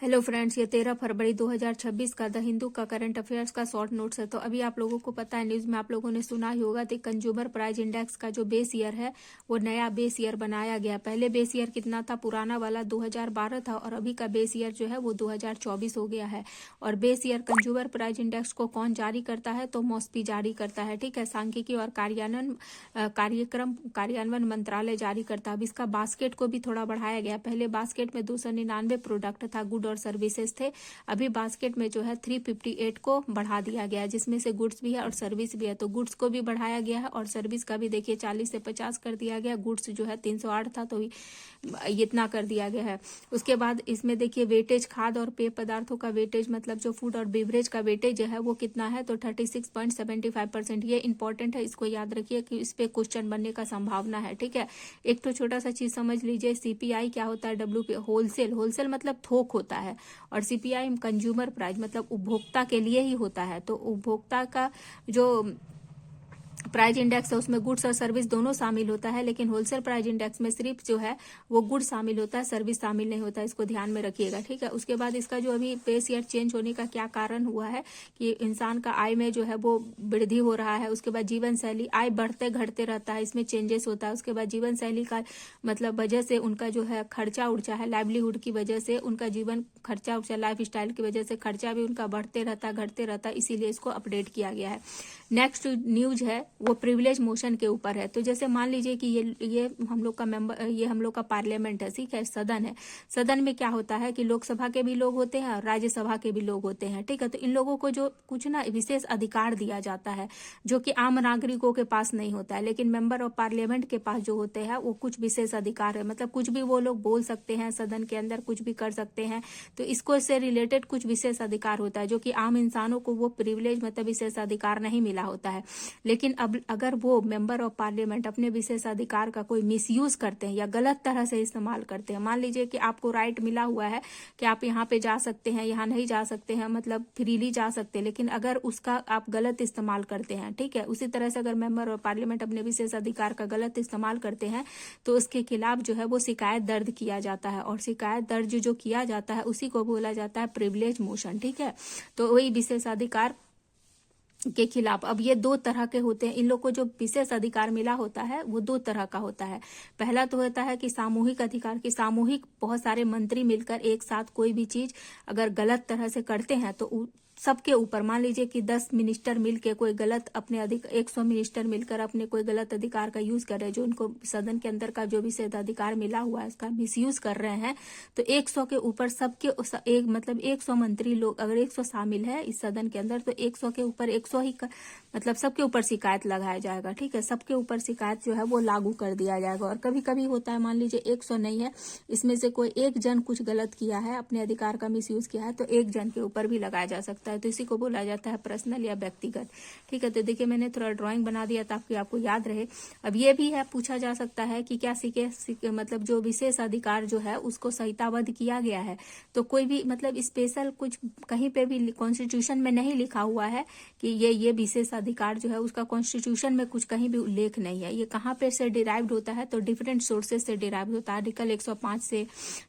Hello friends, ये 13 फरवरी 2026 का the Hindu का करंट अफेयर्स का शॉर्ट नोट्स है। तो अभी आप लोगों को पता है, न्यूज में आप लोगों ने सुना ही होगा कि कंज्यूमर प्राइस इंडेक्स का जो बेस ईयर है वो नया बेस ईयर बनाया गया। पहले बेस ईयर कितना था? पुराना वाला 2012 था और अभी का बेस ईयर जो है वो 2024 हो गया है। और base year consumer price index को कौन जारी करता है? तो मॉस्पी जारी करता है। ठीक है, सांख्यिकी और कार्यान्वयन मंत्रालय जारी करता है। अब इसका बास्केट को भी थोड़ा बढ़ाया गया। पहले बास्केट में 299 प्रोडक्ट था, गुड और सर्विसेज थे। अभी बास्केट में जो है 358 को बढ़ा दिया गया है, जिसमें से गुड्स भी है और सर्विस भी है। तो गुड्स को भी बढ़ाया गया है और सर्विस का भी देखिए 40 से 50 कर दिया गया। गुड्स जो है 308 था तो इतना कर दिया गया है। उसके बाद इसमें देखिए वेटेज, खाद्य और पेय पदार्थों का वेटेज, मतलब जो फूड और बेवरेज का वेटेज है वो कितना है? तो 36.75%। ये इंपॉर्टेंट है, इसको याद रखिए कि इस पे क्वेश्चन बनने का संभावना है। ठीक है, एक तो छोटा सा चीज समझ लीजिए, सीपीआई क्या होता है? WP होलसेल, होलसेल मतलब थोक होता है, और सीपीआई कंज्यूमर प्राइस मतलब उपभोक्ता के लिए ही होता है। तो उपभोक्ता का जो प्राइस इंडेक्स है उसमें गुड्स और सर्विस दोनों शामिल होता है, लेकिन होलसेल प्राइस इंडेक्स में सिर्फ जो है वो गुड्स शामिल होता है, सर्विस शामिल नहीं होता है। इसको ध्यान में रखिएगा। ठीक है, उसके बाद इसका जो अभी बेस ईयर चेंज होने का क्या कारण हुआ है कि इंसान का आय में जो है वो वृद्धि हो रहा है। उसके बाद जीवन शैली, आय बढ़ते घटते रहता है, इसमें चेंजेस होता है। उसके बाद जीवन शैली का मतलब वजह से उनका जो है खर्चा उर्चा है, लाइवलीहुड की वजह से उनका जीवन खर्चा उर्चा, लाइफ स्टाइल की वजह से खर्चा भी उनका बढ़ते रहता है, घटते रहता है, इसीलिए इसको अपडेट किया गया है। नेक्स्ट न्यूज है वो प्रिविलेज मोशन के ऊपर है। तो जैसे मान लीजिए कि ये हम लोग का मेंबर, ये हम लोग का पार्लियामेंट है, ठीक है, सदन है। सदन में क्या होता है कि लोकसभा के भी लोग होते हैं और राज्यसभा के भी लोग होते हैं। ठीक है, तो इन लोगों को जो कुछ ना विशेष अधिकार दिया जाता है जो कि आम नागरिकों के पास नहीं होता है, लेकिन मेंबर ऑफ पार्लियामेंट के पास जो होते हैं वो कुछ विशेष अधिकार है। मतलब कुछ भी वो लोग बोल सकते हैं, सदन के अंदर कुछ भी कर सकते हैं। तो इसको से रिलेटेड कुछ विशेष अधिकार होता है जो कि आम इंसानों को वो प्रिविलेज मतलब विशेष अधिकार नहीं मिला होता है। लेकिन अब अगर वो मेंबर ऑफ पार्लियामेंट अपने विशेष अधिकार का कोई मिसयूज करते हैं या गलत तरह से इस्तेमाल करते हैं, मान लीजिए कि आपको राइट मिला हुआ है कि आप यहाँ पे जा सकते हैं, यहाँ नहीं जा सकते हैं, मतलब फ्रीली जा सकते हैं, लेकिन अगर उसका आप गलत इस्तेमाल करते हैं, ठीक है, उसी तरह से अगर मेंबर ऑफ पार्लियामेंट अपने विशेष अधिकार का गलत इस्तेमाल करते हैं तो उसके खिलाफ जो है वो शिकायत दर्ज किया जाता है, और शिकायत दर्ज जो किया जाता है उसी को बोला जाता है प्रिविलेज मोशन। ठीक है, तो वही विशेषाधिकार के खिलाफ। अब ये दो तरह के होते हैं, इन लोग को जो विशेष अधिकार मिला होता है वो दो तरह का होता है। पहला तो होता है कि सामूहिक अधिकार, की सामूहिक बहुत सारे मंत्री मिलकर एक साथ कोई भी चीज अगर गलत तरह से करते हैं तो सबके ऊपर, मान लीजिए कि 10 मिनिस्टर मिलकर कोई गलत अपने 100 मिनिस्टर मिलकर अपने कोई गलत अधिकार का यूज कर रहे हैं, जो उनको सदन के अंदर का जो विशेष अधिकार मिला हुआ है उसका मिसयूज कर रहे हैं, तो 100 के ऊपर सबके एक मतलब 100 मंत्री लोग अगर 100 शामिल है इस सदन के अंदर तो 100 के ऊपर 100 ही मतलब सबके ऊपर शिकायत लगाया जाएगा। ठीक है, सबके ऊपर शिकायत जो है वो लागू कर दिया जाएगा। और कभी कभी होता है, मान लीजिए 100 नहीं है, इसमें से कोई एक जन कुछ गलत किया है, अपने अधिकार का मिसयूज किया है, तो एक जन के ऊपर भी लगाया जा सकता है। तो इसी को बोला जाता है पर्सनल या व्यक्तिगत। ठीक है, तो देखिए मैंने थोड़ा ड्राइंग बना दिया ताकि आपको याद रहे। अब ये भी है, पूछा जा सकता है कि क्या सीखे मतलब जो विशेष अधिकार जो है उसको संहिताबद्ध किया गया है, तो कोई भी मतलब स्पेशल कुछ कहीं पे भी कॉन्स्टिट्यूशन में नहीं लिखा हुआ है कि ये विशेष अधिकार जो है उसका कॉन्स्टिट्यूशन में कुछ कहीं भी उल्लेख नहीं है। ये कहाँ पे से डिराइव्ड होता है? तो डिफरेंट सोर्सेज से डिराइव होता है। आर्टिकल 105 से।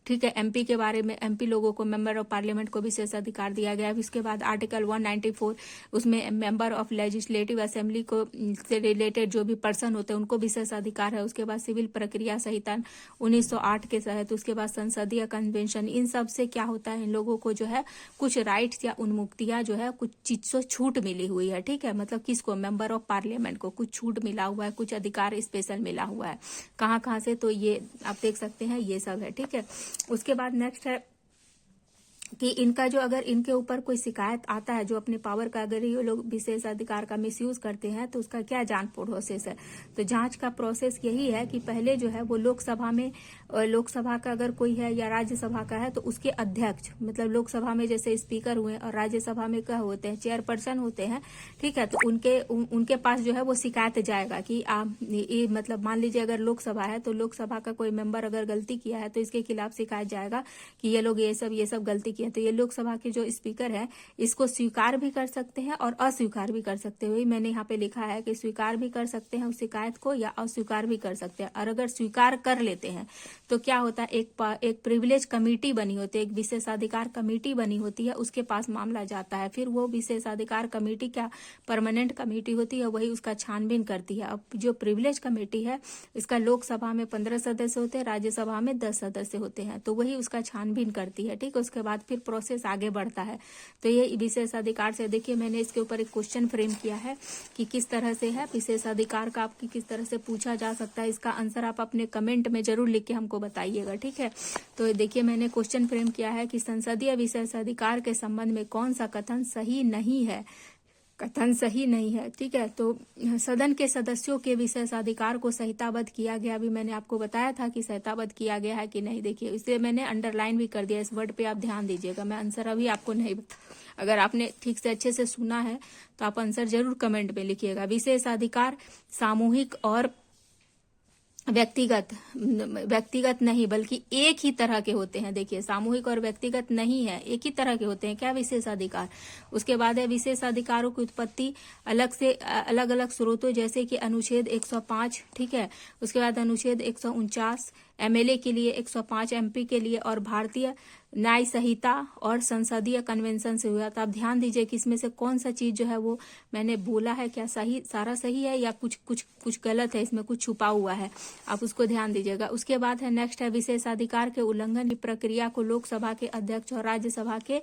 ठीक है, एमपी के बारे में, एमपी लोगों को, मेंबर ऑफ पार्लियामेंट को विशेष अधिकार दिया गया है। इसके बाद आर्टिकल 194, उसमें मेंबर ऑफ लेजिस्लेटिव असेंबली को से रिलेटेड जो भी पर्सन होते हैं उनको विशेष अधिकार है। उसके बाद सिविल प्रक्रिया संहिता 1908 के तहत, उसके बाद संसदीय कन्वेंशन, इन सब से क्या होता है, इन लोगों को जो है कुछ राइट्स या उन्मुक्तियां जो है कुछ चीज से छूट मिली हुई है। ठीक है, मतलब किसको? मेंबर ऑफ पार्लियामेंट को कुछ छूट मिला हुआ है, कुछ अधिकार स्पेशल मिला हुआ है। कहाँ कहाँ से? तो ये आप देख सकते हैं, ये सब है। ठीक है, उसके बाद नेक्स्ट है कि इनका जो अगर इनके ऊपर कोई शिकायत आता है, जो अपने पावर का अगर ये लोग विशेष अधिकार का मिसयूज करते हैं, तो उसका क्या जांच प्रोसेस है? तो जांच का प्रोसेस यही है कि पहले जो है वो लोकसभा में, लोकसभा का अगर कोई है या राज्यसभा का है तो उसके अध्यक्ष, मतलब लोकसभा में जैसे स्पीकर हुए और राज्यसभा में क्या होते हैं, चेयरपर्सन होते हैं। ठीक है, तो उनके पास जो है वो शिकायत जाएगा कि मतलब मान लीजिए अगर लोकसभा है तो लोकसभा का कोई मेंबर अगर गलती किया है तो इसके खिलाफ शिकायत जाएगा कि ये लोग ये सब गलती किया किए। तो ये लोकसभा के जो स्पीकर हैं इसको स्वीकार भी कर सकते हैं और अस्वीकार भी कर सकते हैं। वही मैंने यहाँ पे लिखा है कि स्वीकार भी कर सकते हैं उस शिकायत को या अस्वीकार भी कर सकते हैं। और अगर स्वीकार कर लेते हैं तो क्या होता है, एक प्रिविलेज कमेटी बनी होती है, एक विशेषाधिकार कमेटी बनी होती है, उसके पास मामला जाता है। फिर वो विशेषाधिकार कमेटी क्या परमानेंट कमेटी होती है, वही उसका छानबीन करती है। अब जो प्रिविलेज कमेटी है इसका लोकसभा में 15 सदस्य होते हैं, राज्यसभा में 10 सदस्य होते हैं, तो वही उसका छानबीन करती है। ठीक, उसके बाद फिर प्रोसेस आगे बढ़ता है। तो ये विशेषाधिकार से देखिए मैंने इसके ऊपर एक क्वेश्चन फ्रेम किया है कि किस तरह से है विशेषाधिकार का, आपकी किस तरह से पूछा जा सकता है। इसका आंसर आप अपने कमेंट में जरूर लिख के हमको बताइएगा। ठीक है, तो देखिए मैंने क्वेश्चन फ्रेम किया है कि संसदीय विशेषाधिकार के संबंध में कौन सा कथन सही नहीं है। कथन सही नहीं है। ठीक है, तो सदन के सदस्यों के विशेषाधिकार को संहिताबद्ध किया गया। अभी मैंने आपको बताया था कि संहिताबद्ध किया गया है कि नहीं। देखिए इसे मैंने अंडरलाइन भी कर दिया, इस वर्ड पे आप ध्यान दीजिएगा। मैं आंसर अभी आपको नहीं बता, अगर आपने ठीक से अच्छे से सुना है तो आप आंसर जरूर कमेंट में लिखिएगा। विशेषाधिकार सामूहिक और व्यक्तिगत नहीं बल्कि एक ही तरह के होते हैं। देखिए सामूहिक और व्यक्तिगत नहीं है, एक ही तरह के होते हैं। क्या विशेषाधिकार। उसके बाद है विशेषाधिकारों की उत्पत्ति अलग अलग स्रोतों, जैसे कि अनुच्छेद 105। ठीक है, उसके बाद अनुच्छेद 149 एमएलए के लिए, 105 एमपी के लिए, और भारतीय न्याय संहिता और संसदीय कन्वेंशन से हुआ। तो आप ध्यान दीजिए कि इसमें से कौन सा चीज जो है वो मैंने बोला है, क्या सही सारा सही है या कुछ गलत है, इसमें कुछ छुपा हुआ है, आप उसको ध्यान दीजिएगा। उसके बाद है नेक्स्ट है विशेषाधिकार के उल्लंघन की प्रक्रिया को लोकसभा के अध्यक्ष और राज्यसभा के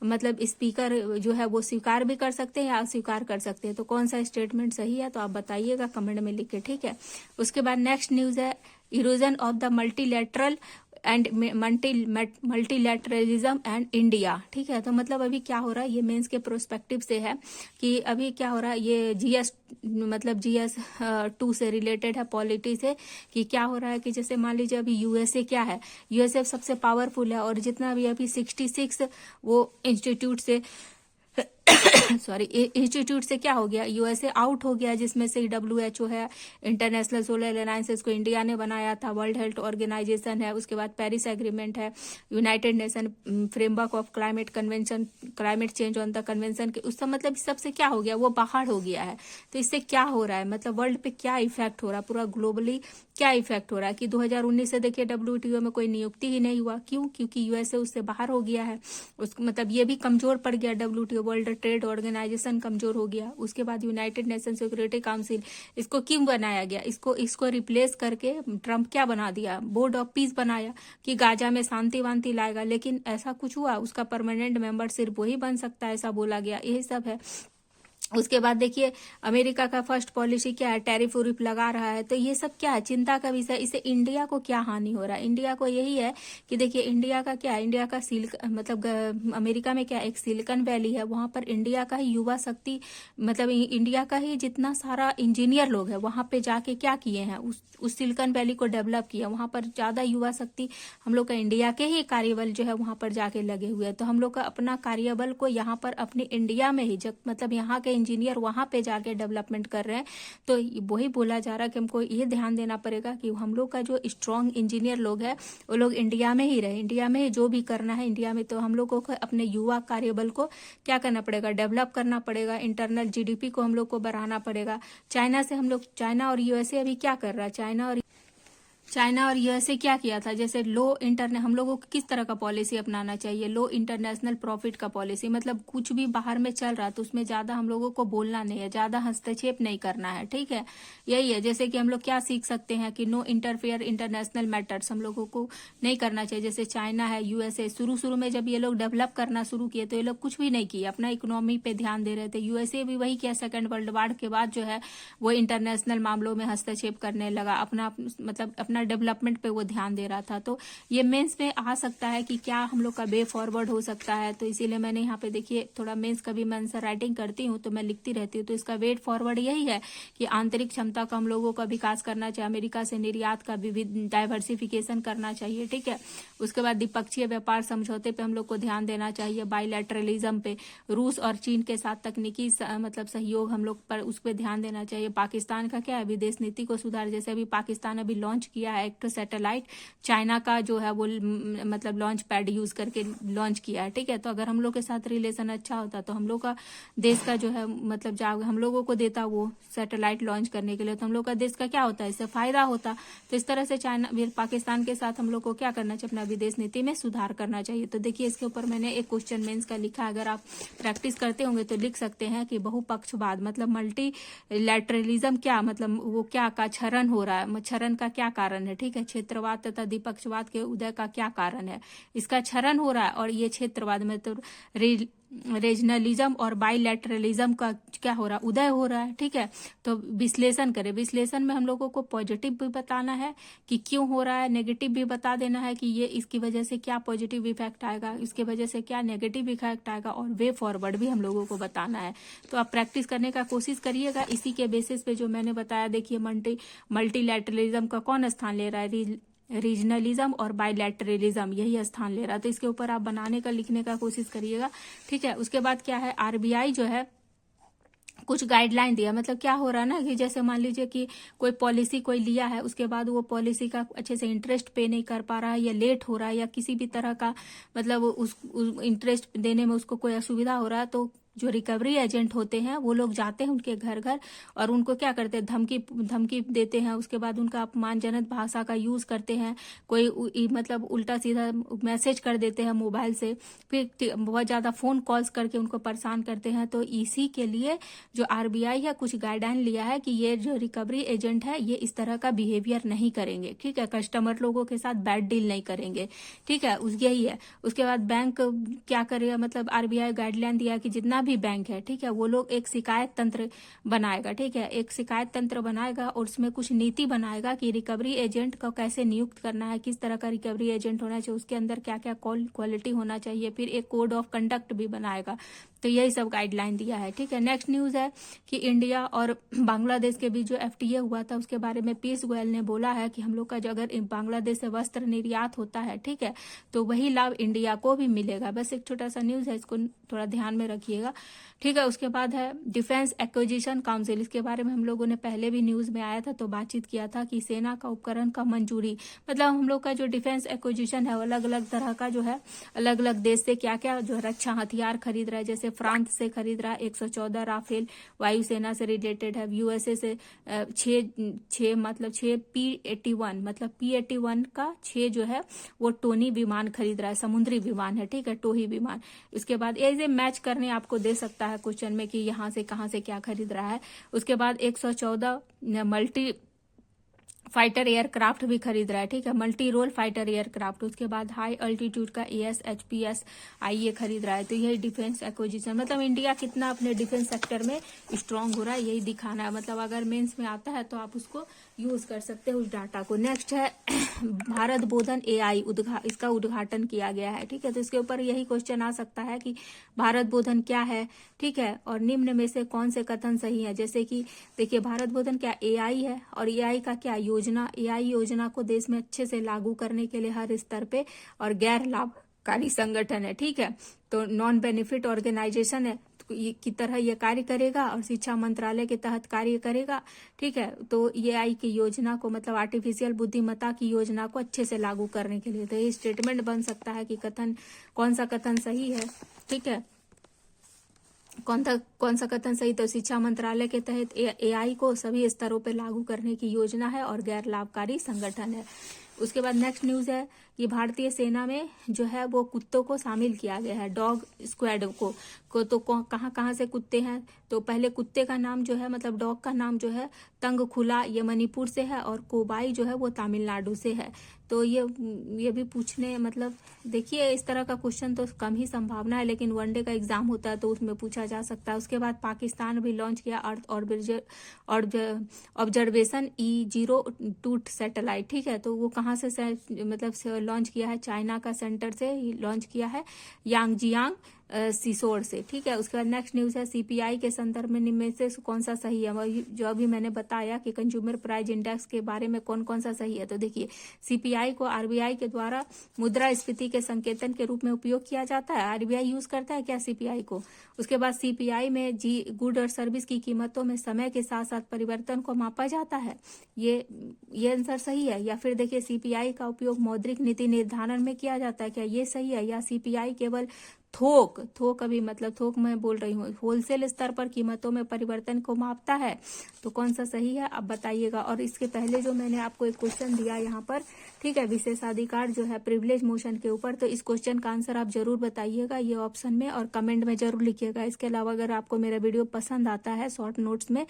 मतलब स्पीकर जो है वो स्वीकार भी कर सकते हैं या अस्वीकार कर सकते हैं। तो कौन सा स्टेटमेंट सही है तो आप बताइएगा कमेंट में लिख के। ठीक है, उसके बाद नेक्स्ट न्यूज है erosion of the multilateral and multilateralism and India. ठीक है, तो मतलब अभी क्या हो रहा है, ये मेंस के प्रोस्पेक्टिव से है कि अभी क्या हो रहा है, ये GS 2 से रिलेटेड है, पॉलिटी से, कि क्या हो रहा है कि जैसे मान लीजिए अभी यूएसए क्या है, यूएसए सबसे पावरफुल है और जितना भी अभी 66 वो इंस्टीट्यूट से इंस्टीट्यूट से क्या हो गया, यूएसए आउट हो गया, जिसमें से WHO है, इंटरनेशनल सोलर अलायंस, इसको इंडिया ने बनाया था, वर्ल्ड हेल्थ ऑर्गेनाइजेशन है, उसके बाद पेरिस एग्रीमेंट है, United nation framework of climate convention, climate change on the convention के, उसका मतलब सबसे क्या हो गया, वो बाहर हो गया है। तो इससे क्या हो रहा है, मतलब वर्ल्ड पे क्या इफेक्ट हो रहा है, पूरा ग्लोबली क्या इफेक्ट हो रहा है कि 2019 से देखिए WTO में कोई नियुक्ति ही नहीं हुआ। क्यों? क्योंकि यूएसए उससे बाहर हो गया है, उसको मतलब ये भी कमजोर पड़ गया, WTO वर्ल्ड ट्रेड ऑर्गेनाइजेशन कमजोर हो गया। उसके बाद यूनाइटेड नेशन सिक्योरिटी काउंसिल, इसको क्यों बनाया गया, इसको रिप्लेस करके ट्रम्प क्या बना दिया, बोर्ड ऑफ पीस बनाया कि गाजा में शांति वांति लाएगा। लेकिन ऐसा कुछ हुआ, उसका परमानेंट मेंबर सिर्फ वही बन सकता है, ऐसा बोला गया। यही सब है। उसके बाद देखिए अमेरिका का फर्स्ट पॉलिसी क्या है, टैरिफ उरिफ लगा रहा है। तो ये सब क्या है, चिंता का विषय। इससे इंडिया को क्या हानि हो रहा है, इंडिया को यही है कि देखिए इंडिया का क्या है, इंडिया का मतलब अमेरिका में क्या एक सिलिकॉन वैली है, वहां पर इंडिया का ही युवा शक्ति, मतलब इंडिया का ही जितना सारा इंजीनियर लोग है वहां पे जाके क्या किए हैं, उस सिलिकॉन वैली को डेवलप किया। वहां पर ज्यादा युवा शक्ति हम लोग का इंडिया के ही कार्यबल जो है वहां पर जाके लगे हुए हैं। तो हम लोग का अपना कार्यबल को यहाँ पर अपने इंडिया में ही मतलब यहाँ के इंजीनियर वहां पे जाके डेवलपमेंट कर रहे हैं। तो वही बोला जा रहा है कि हमको ये ध्यान देना पड़ेगा कि हम लोग का जो स्ट्रॉन्ग इंजीनियर लोग है वो लोग इंडिया में ही रहे, इंडिया में ही जो भी करना है इंडिया में। तो हम लोगों को अपने युवा कार्यबल को क्या करना पड़ेगा, डेवलप करना पड़ेगा। इंटरनल GDP को हम लोग को बढ़ाना पड़ेगा। चाइना और यूएसए अभी क्या कर रहा है, चाइना और यूएसए क्या किया था, जैसे हम लोगों को किस तरह का पॉलिसी अपनाना चाहिए, लो इंटरनेशनल प्रॉफिट का पॉलिसी। मतलब कुछ भी बाहर में चल रहा तो उसमें ज्यादा हम लोगों को बोलना नहीं है, ज्यादा हस्तक्षेप नहीं करना है। ठीक है, यही है। जैसे कि हम लोग क्या सीख सकते हैं कि नो इंटरफेयर इंटरनेशनल मैटर्स हम लोगों को नहीं करना चाहिए। जैसे चाइना है, यूएसए, शुरू में जब ये लोग डेवलप करना शुरू किए तो ये लोग कुछ भी नहीं किए, अपना इकोनॉमी पे ध्यान दे रहे थे। यूएसए भी वही किया, सेकेंड वर्ल्ड वॉर के बाद जो है वो इंटरनेशनल मामलों में हस्तक्षेप करने लगा, अपना डेवलपमेंट पे वो ध्यान दे रहा था। तो ये मेंस में आ सकता है कि क्या हम लोग का वे फॉरवर्ड हो सकता है। तो इसीलिए मैंने यहाँ पे देखिए थोड़ा मेंस का भी मैं आंसर राइटिंग करती हूँ तो मैं लिखती रहती हूँ। तो इसका वे फॉरवर्ड यही है कि आंतरिक क्षमता का हम लोगों का विकास करना चाहिए, अमेरिका से निर्यात का विविध डाइवर्सिफिकेशन करना चाहिए। ठीक है, उसके बाद द्विपक्षीय व्यापार समझौते पे हम लोग को ध्यान देना चाहिए, बाइलैटरलिज्म पे, रूस और चीन के साथ तकनीकी मतलब सहयोग हम लोग पर उस पर ध्यान देना चाहिए। पाकिस्तान का क्या है, विदेश नीति को सुधार, जैसे अभी पाकिस्तान अभी लॉन्च किया किया है, एक तो सैटेलाइट चाइना का जो है वो मतलब लॉन्च पैड यूज करके लॉन्च किया है, ठीक है। तो अगर हम लोग के साथ रिलेशन अच्छा होता तो हम लोग का देश का जो है मतलब जब हम लोगों को देता वो सैटेलाइट लॉन्च करने के लिए, तो हम लोग का देश का क्या होता है, इससे फायदा होता। तो इस तरह से चाइना पाकिस्तान के साथ हम लोग को क्या करना चाहिए, अपना विदेश नीति में सुधार करना चाहिए। तो देखिए इसके ऊपर मैंने एक क्वेश्चन मेंस का लिखा, अगर आप प्रैक्टिस करते होंगे तो लिख सकते हैं कि बहुपक्षवाद मतलब मल्टीलैटरलिज्म क्या मतलब वो क्या का क्षरण हो रहा है, क्षरण का क्या कारण है, ठीक है। क्षेत्रवाद तथा द्विपक्षवाद के उदय का क्या कारण है, इसका क्षरण हो रहा है। और ये क्षेत्रवाद में तो रीजनलिज्म और बाइलैटरलिज्म का क्या हो रहा है, उदय हो रहा है, ठीक है। तो विश्लेषण करें, विश्लेषण में हम लोगों को पॉजिटिव भी बताना है कि क्यों हो रहा है, नेगेटिव भी बता देना है कि ये इसकी वजह से क्या पॉजिटिव इफेक्ट आएगा, इसकी वजह से क्या नेगेटिव इफेक्ट आएगा, और वे फॉरवर्ड भी हम लोगों को बताना है। तो आप प्रैक्टिस करने का कोशिश करिएगा इसी के बेसिस पे जो मैंने बताया। देखिए मल्टीलैटरलिज्म का कौन स्थान ले रहा है, रीजनलिज्म और बाइलैटरलिज्म यही स्थान ले रहा है। तो इसके ऊपर आप बनाने का लिखने का कोशिश करिएगा, ठीक है। उसके बाद क्या है, आरबीआई जो है कुछ गाइडलाइन दिया, मतलब क्या हो रहा है ना कि जैसे मान लीजिए कि कोई पॉलिसी कोई लिया है, उसके बाद वो पॉलिसी का अच्छे से इंटरेस्ट पे नहीं कर पा रहा है या लेट हो रहा है या किसी भी तरह का मतलब उस इंटरेस्ट देने में उसको कोई असुविधा हो रहा है, तो जो रिकवरी एजेंट होते हैं वो लोग जाते हैं उनके घर घर और उनको क्या करते हैं, धमकी देते हैं। उसके बाद उनका अपमानजनक भाषा का यूज करते हैं, कोई मतलब उल्टा सीधा मैसेज कर देते हैं मोबाइल से, फिर बहुत ज्यादा फोन कॉल्स करके उनको परेशान करते हैं। तो इसी के लिए जो आरबीआई है कुछ गाइडलाइन लिया है कि ये जो रिकवरी एजेंट है ये इस तरह का बिहेवियर नहीं करेंगे, ठीक है। कस्टमर लोगों के साथ बैड डील नहीं करेंगे, ठीक है। यही है। उसके बाद बैंक क्या करेगा, मतलब आरबीआई गाइडलाइन दिया कि जितना भी बैंक है, ठीक है, वो लोग एक शिकायत तंत्र बनाएगा, ठीक है, एक शिकायत तंत्र बनाएगा और उसमें कुछ नीति बनाएगा कि रिकवरी एजेंट को कैसे नियुक्त करना है, किस तरह का रिकवरी एजेंट होना चाहिए, उसके अंदर क्या क्या क्वालिटी होना चाहिए, फिर एक कोड ऑफ कंडक्ट भी बनाएगा। तो यही सब गाइडलाइन दिया है, ठीक है। नेक्स्ट न्यूज है कि इंडिया और बांग्लादेश के बीच जो एफटीए हुआ था उसके बारे में पीयूष गोयल ने बोला है कि हम लोग का जो अगर बांग्लादेश से वस्त्र निर्यात होता है, ठीक है, तो वही लाभ इंडिया को भी मिलेगा। बस एक छोटा सा न्यूज है, इसको थोड़ा ध्यान में रखिएगा, ठीक है। उसके बाद है डिफेंस एक्विजिशन काउंसिल, इसके बारे में हम लोगों ने पहले भी न्यूज में आया था तो बातचीत किया था कि सेना का उपकरण का मंजूरी, मतलब हम लोग का जो डिफेंस एक्विजिशन है अलग अलग तरह का जो है, अलग अलग देश से क्या क्या जो रक्षा हथियार खरीद रहा है, जैसे फ्रांस से खरीद रहा है 114 राफेल वायुसेना से रिलेटेड है, यूएसए से 6 मतलब 6 P-81 मतलब P-81 का 6 जो है वो टोनी विमान खरीद रहा है, समुद्री विमान है, ठीक है, टोही विमान। इसके बाद ऐसे मैच करने आपको दे सकता है क्वेश्चन में कि यहाँ से कहाँ से क्या खरीद रहा है। उसके बाद 114 मल्टी फाइटर एयरक्राफ्ट भी खरीद रहा है, ठीक है, मल्टी रोल फाइटर एयरक्राफ्ट। उसके बाद हाई अल्टीट्यूड का AS/HPS आईए खरीद रहा है। तो यही डिफेंस एक्विजिशन, मतलब इंडिया कितना अपने डिफेंस सेक्टर में स्ट्रांग हो रहा है, यही दिखाना है। मतलब अगर मेंस में आता है तो आप उसको यूज कर सकते हैं उस डाटा को। नेक्स्ट है भारत बोधन AI इसका उद्घाटन किया गया है, ठीक है। तो इसके ऊपर यही क्वेश्चन आ सकता है कि भारत बोधन क्या है, ठीक है, और निम्न में से कौन से कथन सही है। जैसे कि देखिए भारत बोधन क्या AI है और AI का क्या योजना, AI योजना को देश में अच्छे से लागू करने के लिए हर स्तर पे और गैर लाभकारी संगठन है, ठीक है, तो नॉन बेनिफिट ऑर्गेनाइजेशन है की तरह ये कार्य करेगा और शिक्षा मंत्रालय के तहत कार्य करेगा, ठीक है। तो ये AI की योजना को मतलब आर्टिफिशियल बुद्धिमत्ता की योजना को अच्छे से लागू करने के लिए, तो ये स्टेटमेंट बन सकता है कि कौन सा कथन सही है, ठीक है, कौन सा कथन सही। तो शिक्षा मंत्रालय के तहत AI को सभी स्तरों पर लागू करने की योजना है और गैर लाभकारी संगठन है। उसके बाद नेक्स्ट न्यूज है कि भारतीय सेना में जो है वो कुत्तों को शामिल किया गया है, डॉग स्क्वाड को तो कहाँ से कुत्ते हैं। तो पहले कुत्ते का नाम जो है मतलब डॉग का नाम जो है तंगखुला, ये मणिपुर से है, और कोबाई जो है वो तमिलनाडु से है। तो ये भी पूछने मतलब देखिए इस तरह का क्वेश्चन तो कम ही संभावना है, लेकिन वनडे का एग्जाम होता है तो उसमें पूछा जा सकता है। उसके बाद पाकिस्तान भी लॉन्च किया अर्थ ऑब्जर्वेशन E-02 सैटेलाइट, ठीक है। तो वो कहाँ से मतलब लॉन्च किया है, चाइना का सेंटर से लॉन्च किया है, यांगजियांग सिसोड़ से। ठीक है, उसके बाद नेक्स्ट न्यूज है सीपीआई के संदर्भ में निम्न में से कौन सा सही है। जो अभी मैंने बताया कि कंज्यूमर प्राइस इंडेक्स के बारे में कौन कौन सा सही है। तो देखिए, सीपीआई को आरबीआई के द्वारा मुद्रास्फीति के संकेतन के रूप में उपयोग किया जाता है। आरबीआई यूज करता है क्या सीपीआई को। उसके बाद सीपीआई में गुड और सर्विस की कीमतों में समय के साथ साथ परिवर्तन को मापा जाता है। ये आंसर सही है। या फिर देखिए, सीपीआई का उपयोग मौद्रिक नीति निर्धारण में किया जाता है क्या, ये सही है। या सीपीआई केवल थोक अभी मतलब थोक मैं बोल रही हूँ, होलसेल स्तर पर कीमतों में परिवर्तन को मापता है। तो कौन सा सही है आप बताइएगा। और इसके पहले जो मैंने आपको एक क्वेश्चन दिया यहाँ पर, ठीक है, विशेषाधिकार जो है प्रिविलेज मोशन के ऊपर, तो इस क्वेश्चन का आंसर आप जरूर बताइएगा ये ऑप्शन में और कमेंट में जरूर लिखिएगा। इसके अलावा अगर आपको मेरा वीडियो पसंद आता है शॉर्ट नोट्स में,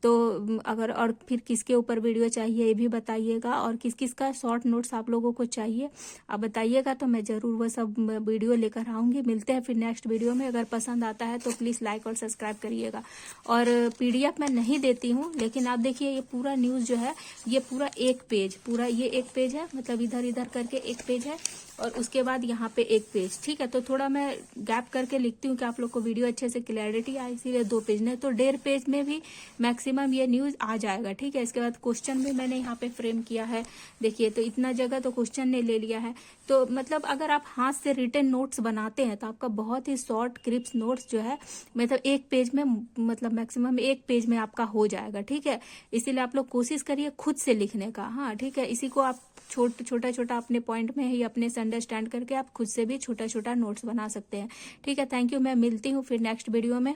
तो अगर और फिर किसके ऊपर वीडियो चाहिए ये भी बताइएगा, और किस किस का शॉर्ट नोट्स आप लोगों को चाहिए आप बताइएगा, तो मैं जरूर वो सब वीडियो लेकर आऊंगी। मिलते हैं फिर नेक्स्ट वीडियो में। अगर पसंद आता है तो प्लीज लाइक और सब्सक्राइब करिएगा। और पीडीएफ मैं नहीं देती हूँ, लेकिन आप देखिए ये पूरा न्यूज जो है, ये पूरा एक पेज, पूरा ये एक पेज है, मतलब इधर इधर करके एक पेज है, और उसके बाद यहाँ पे एक पेज। ठीक है, तो थोड़ा मैं गैप करके लिखती हूँ कि आप लोग को वीडियो अच्छे से क्लैरिटी आए, इसीलिए 2 पेज नहीं तो 1.5 पेज में भी मैक्सिमम ये न्यूज आ जाएगा। ठीक है, इसके बाद क्वेश्चन भी मैंने यहाँ पे फ्रेम किया है। देखिए, तो इतना जगह तो क्वेश्चन ने ले लिया है। तो मतलब अगर आप हाथ से रिटन नोट्स बनाते हैं तो आपका बहुत ही शॉर्ट क्रिप्स नोट्स जो है, मतलब एक पेज में, मतलब मैक्सिमम एक पेज में आपका हो जाएगा। ठीक है, इसीलिए आप लोग कोशिश करिए खुद से लिखने का। हाँ ठीक है, इसी को आप छोटा छोटा अपने पॉइंट में ही अपने से अंडरस्टैंड करके आप खुद से भी छोटा छोटा नोट्स बना सकते हैं। ठीक है, थैंक यू। मैं मिलती हूँ फिर नेक्स्ट वीडियो में।